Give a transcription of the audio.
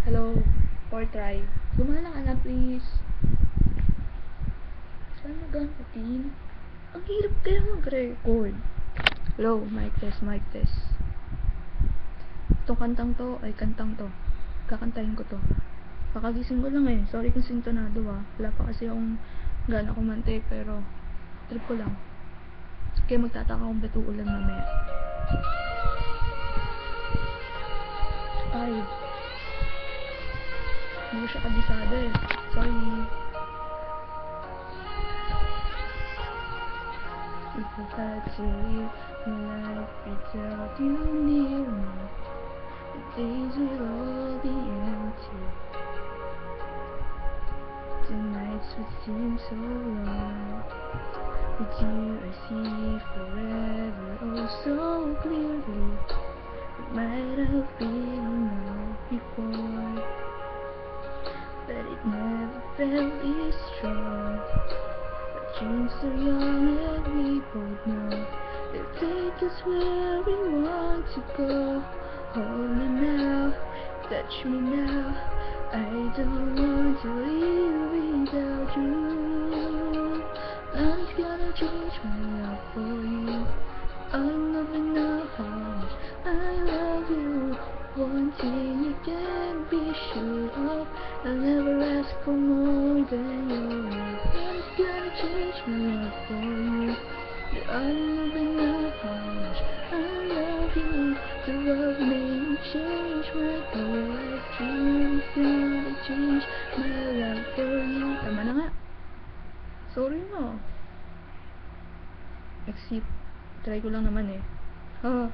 Hello, or try. Gumana ka na, please. Saan mag-ampatin? Ang hirap kaya mag-record. Hello, mic test, mic test. Itong kantang to, ay kantang to. Kakantahin ko to. Kakagising ko lang eh. Sorry kung sintonado ah. Wala pa kasi akong gana kumante, pero trip ko lang. Kaya magtataka kung ba't uulan mamaya. Ay. Hindi ko siya kabisado eh. Sorry. If I had to live my life without you near me, the days will all be empty. The nights would seem so long. With you I see forever oh so clearly. It might have been enough before, but it never felt this strong. Our dreams so young and we both know they'll take us where we want to go. Hold me now, touch me now, I don't want to live without you. Nothing's gonna change my love for you. I'll never know how much I love you. One thing you can be sure of, I'll never ask for more than your love. Nothing's gonna change my love for you. I'll never know how much I love you. Your love made me change my whole life. Dreams gonna change my love for you. Tama na nga. Sorry na. Exit. Try ko lang naman eh. Ha.